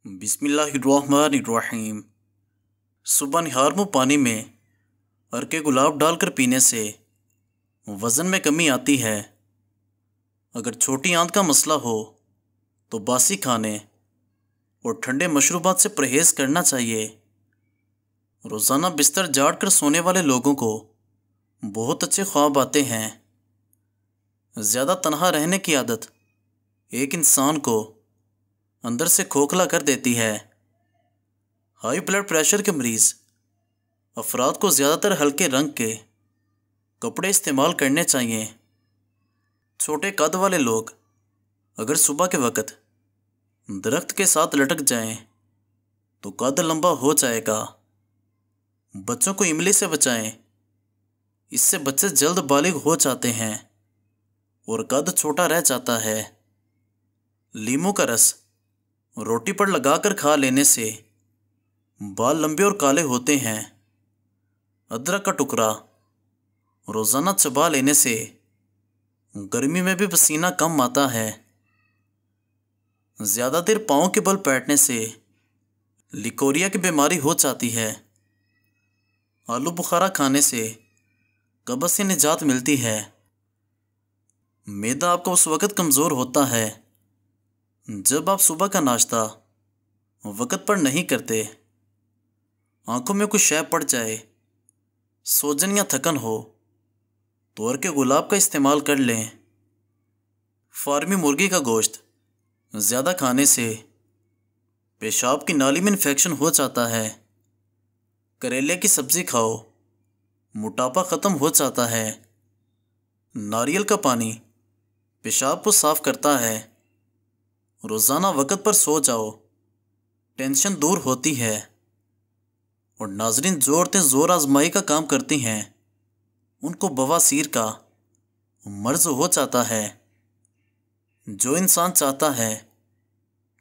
बिस्मिल्लाहिर्रहमानिर्रहीम। सुबह निहार मुँह पानी में अर्के गुलाब डालकर पीने से वज़न में कमी आती है। अगर छोटी आंत का मसला हो तो बासी खाने और ठंडे मशरूबात से परहेज़ करना चाहिए। रोज़ाना बिस्तर झाड़ कर सोने वाले लोगों को बहुत अच्छे ख्वाब आते हैं। ज़्यादा तन्हा रहने की आदत एक इंसान को अंदर से खोखला कर देती है। हाई ब्लड प्रेशर के मरीज़ अफराद को ज़्यादातर हल्के रंग के कपड़े इस्तेमाल करने चाहिए। छोटे कद वाले लोग अगर सुबह के वक़्त दरख्त के साथ लटक जाएं तो कद लंबा हो जाएगा। बच्चों को इमली से बचाएं, इससे बच्चे जल्द बालिग हो जाते हैं और कद छोटा रह जाता है। लीमू का रस रोटी पर लगाकर खा लेने से बाल लंबे और काले होते हैं। अदरक का टुकड़ा रोज़ाना चबा लेने से गर्मी में भी पसीना कम आता है। ज़्यादा देर पाँव के बल बैठने से लिकोरिया की बीमारी हो जाती है। आलू बुखारा खाने से कब्ज़ से निजात मिलती है। मैदा आपका उस वक़्त कमज़ोर होता है जब आप सुबह का नाश्ता वक़्त पर नहीं करते। आंखों में कुछ शय पड़ जाए, सोजन या थकन हो तो अर्के गुलाब का इस्तेमाल कर लें। फार्मी मुर्गी का गोश्त ज़्यादा खाने से पेशाब की नाली में इन्फेक्शन हो जाता है। करेले की सब्ज़ी खाओ, मोटापा ख़त्म हो जाता है। नारियल का पानी पेशाब को साफ़ करता है। रोज़ाना वक़्त पर सो जाओ, टेंशन दूर होती है। और नाज़रीन, जो औरतें ज़ोर आजमाई का काम करती हैं उनको बवासीर का मर्ज़ हो जाता है। जो इंसान चाहता है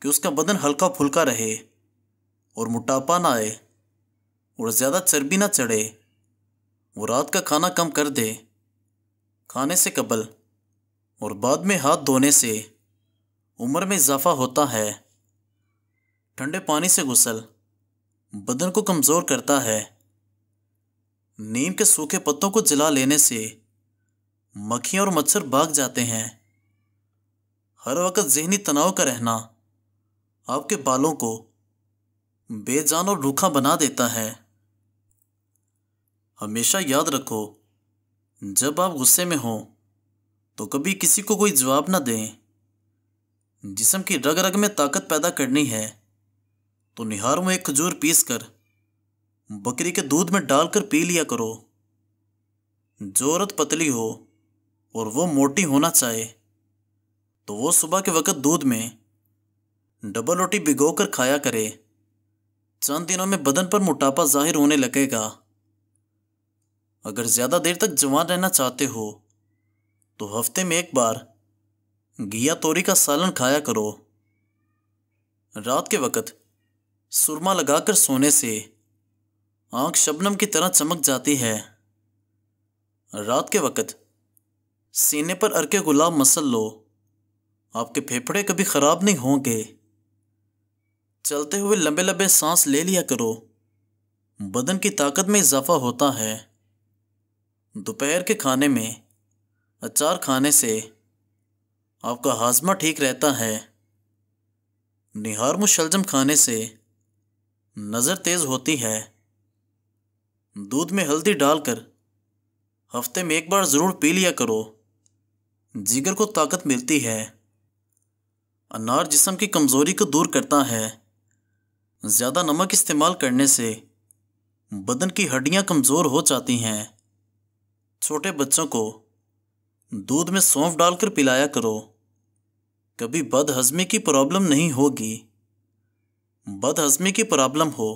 कि उसका बदन हल्का फुल्का रहे और मोटापा ना आए और ज़्यादा चर्बी ना चढ़े, वो रात का खाना कम कर दे। खाने से कबल और बाद में हाथ धोने से उम्र में इजाफा होता है। ठंडे पानी से गुस्ल बदन को कमज़ोर करता है। नीम के सूखे पत्तों को जला लेने से मक्खियाँ और मच्छर भाग जाते हैं। हर वक्त ज़हनी तनाव का रहना आपके बालों को बेजान और रूखा बना देता है। हमेशा याद रखो, जब आप गुस्से में हों तो कभी किसी को कोई जवाब ना दें। जिस्म की रग रग में ताकत पैदा करनी है तो निहार में एक खजूर पीस कर बकरी के दूध में डालकर पी लिया करो। जो औरत पतली हो और वो मोटी होना चाहे तो वो सुबह के वक़्त दूध में डबल रोटी भिगो कर खाया करे। चंद दिनों में बदन पर मोटापा जाहिर होने लगेगा। अगर ज़्यादा देर तक जवान रहना चाहते हो तो हफ्ते में एक बार घिया तोरी का सालन खाया करो। रात के वक़्त सुरमा लगाकर सोने से आँख शबनम की तरह चमक जाती है। रात के वक़्त सीने पर अर्के गुलाब मसल लो, आपके फेफड़े कभी ख़राब नहीं होंगे। चलते हुए लंबे लंबे सांस ले लिया करो, बदन की ताकत में इजाफा होता है। दोपहर के खाने में अचार खाने से आपका हाजमा ठीक रहता है। निहार मुशलजम खाने से नज़र तेज़ होती है। दूध में हल्दी डालकर हफ्ते में एक बार ज़रूर पी लिया करो, जिगर को ताकत मिलती है। अनार जिस्म की कमज़ोरी को दूर करता है। ज़्यादा नमक इस्तेमाल करने से बदन की हड्डियाँ कमज़ोर हो जाती हैं। छोटे बच्चों को दूध में सौंफ डालकर पिलाया करो, कभी बदहज़मी की प्रॉब्लम नहीं होगी। बदहज़मी की प्रॉब्लम हो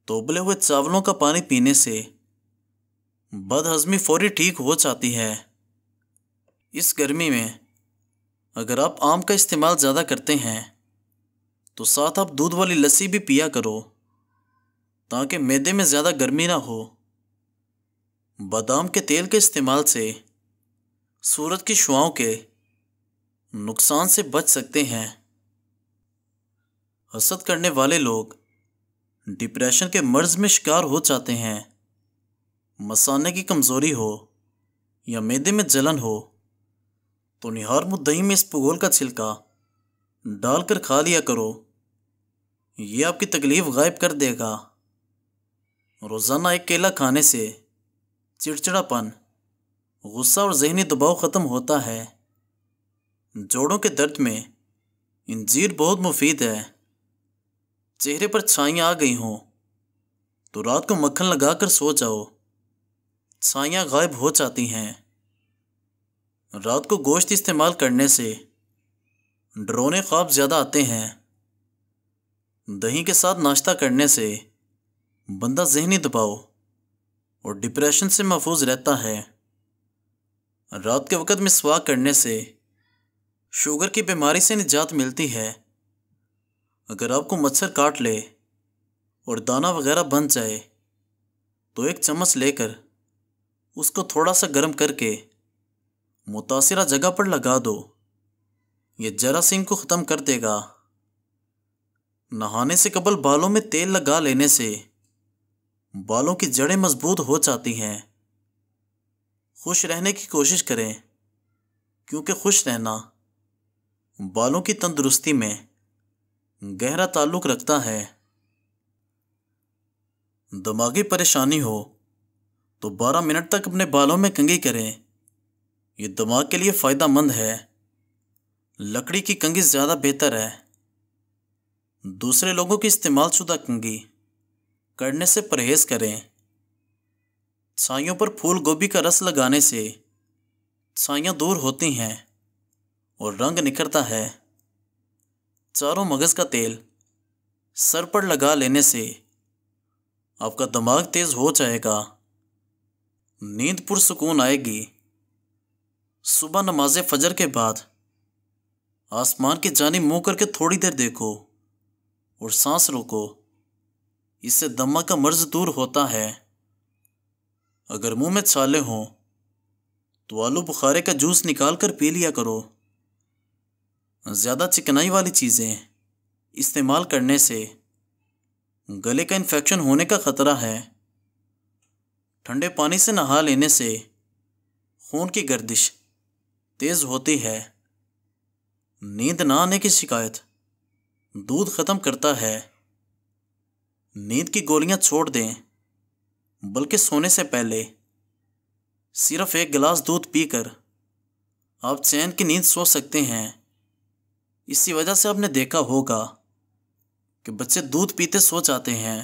तो उबले हुए चावलों का पानी पीने से बदहज़मी फौरी ठीक हो जाती है। इस गर्मी में अगर आप आम का इस्तेमाल ज़्यादा करते हैं तो साथ आप दूध वाली लस्सी भी पिया करो ताकि मैदे में ज़्यादा गर्मी ना हो। बादाम के तेल के इस्तेमाल से सूरज की शुआओं के नुकसान से बच सकते हैं। हसद करने वाले लोग डिप्रेशन के मर्ज में शिकार हो जाते हैं। मसाने की कमज़ोरी हो या मैदे में जलन हो तो निहार मुँह दही में इसबगोल का छिलका डालकर खा लिया करो। ये आपकी तकलीफ़ गायब कर देगा। रोज़ाना एक केला खाने से चिड़चिड़ापन, गुस्सा और जहनी दबाव ख़त्म होता है। जोड़ों के दर्द में इंजीर बहुत मुफीद है। चेहरे पर छाइयाँ आ गई हों तो रात को मक्खन लगाकर सो जाओ, छाइयाँ गायब हो जाती हैं। रात को गोश्त इस्तेमाल करने से डरावने ख्वाब ज़्यादा आते हैं। दही के साथ नाश्ता करने से बंदा जहनी दबाव और डिप्रेशन से महफूज रहता है। रात के वक़्त मिसवाक करने से शुगर की बीमारी से निजात मिलती है। अगर आपको मच्छर काट ले और दाना वगैरह बन जाए तो एक चम्मच लेकर उसको थोड़ा सा गर्म करके मुतासिरा जगह पर लगा दो। ये जरासीम को ख़त्म कर देगा। नहाने से कबल बालों में तेल लगा लेने से बालों की जड़ें मजबूत हो जाती हैं। खुश रहने की कोशिश करें क्योंकि खुश रहना बालों की तंदुरुस्ती में गहरा ताल्लुक़ रखता है। दिमागी परेशानी हो तो 12 मिनट तक अपने बालों में कंघी करें। ये दिमाग के लिए फ़ायदेमंद है। लकड़ी की कंघी ज़्यादा बेहतर है। दूसरे लोगों की इस्तेमालशुदा कंघी करने से परहेज़ करें। छाइयों पर फूल गोभी का रस लगाने से छाइयाँ दूर होती हैं और रंग निखरता है। चारों मगज़ का तेल सर पर लगा लेने से आपका दिमाग तेज़ हो जाएगा। नींद पुरसुकून आएगी। सुबह नमाज फजर के बाद आसमान की जानिब मुँह करके थोड़ी देर देखो और सांस रोको। इससे दमा का मर्ज दूर होता है। अगर मुंह में छाले हों तो आलू बुखारे का जूस निकाल कर पी लिया करो। ज़्यादा चिकनाई वाली चीज़ें इस्तेमाल करने से गले का इन्फेक्शन होने का ख़तरा है। ठंडे पानी से नहा लेने से खून की गर्दिश तेज़ होती है। नींद ना आने की शिकायत दूध ख़त्म करता है। नींद की गोलियां छोड़ दें, बल्कि सोने से पहले सिर्फ 1 गिलास दूध पीकर आप चैन की नींद सो सकते हैं। इसी वजह से आपने देखा होगा कि बच्चे दूध पीते सो जाते हैं।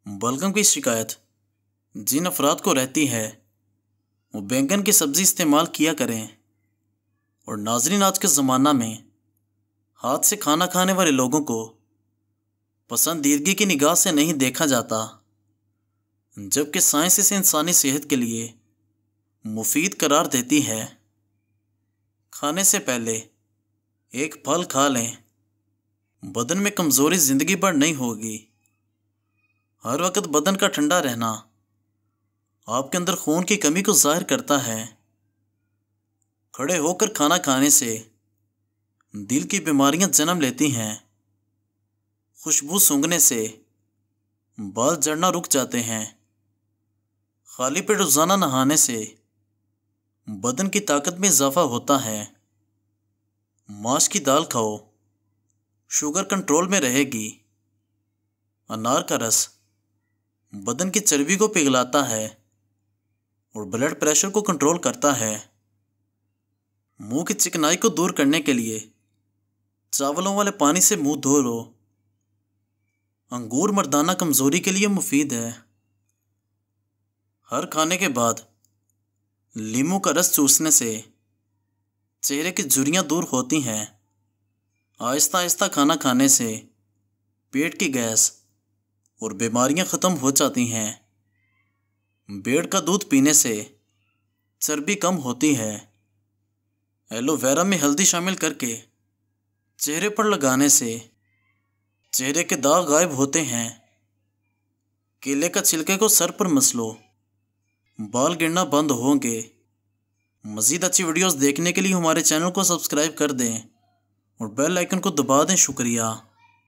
बलगम की शिकायत जिन अफराद को रहती है वो बैंगन की सब्ज़ी इस्तेमाल किया करें। और नाज़रीन, आज के ज़माना में हाथ से खाना खाने वाले लोगों को पसंदीदगी की निगाह से नहीं देखा जाता, जबकि साइंस इसे इंसानी सेहत के लिए मुफीद करार देती है। खाने से पहले एक फल खा लें। बदन में कमज़ोरी ज़िंदगी भर नहीं होगी। हर वक्त बदन का ठंडा रहना आपके अंदर खून की कमी को जाहिर करता है। खड़े होकर खाना खाने से दिल की बीमारियां जन्म लेती हैं। खुशबू सूंघने से बाल झड़ना रुक जाते हैं। खाली पेट रोज़ाना नहाने से बदन की ताकत में इजाफा होता है। माश की दाल खाओ, शुगर कंट्रोल में रहेगी। अनार का रस बदन की चर्बी को पिघलाता है और ब्लड प्रेशर को कंट्रोल करता है। मुंह की चिकनाई को दूर करने के लिए चावलों वाले पानी से मुंह धो लो। अंगूर मर्दाना कमज़ोरी के लिए मुफीद है। हर खाने के बाद लीमू का रस चूसने से चेहरे की झुर्रियाँ दूर होती हैं। आहिस्ता आहिस्ता खाना खाने से पेट की गैस और बीमारियां ख़त्म हो जाती हैं। बेड़ का दूध पीने से चर्बी कम होती है। एलोवेरा में हल्दी शामिल करके चेहरे पर लगाने से चेहरे के दाग गायब होते हैं। केले का छिलके को सर पर मसलो, बाल गिरना बंद होंगे। मज़ीद अच्छी वीडियोस देखने के लिए हमारे चैनल को सब्सक्राइब कर दें और बेल आइकन को दबा दें। शुक्रिया।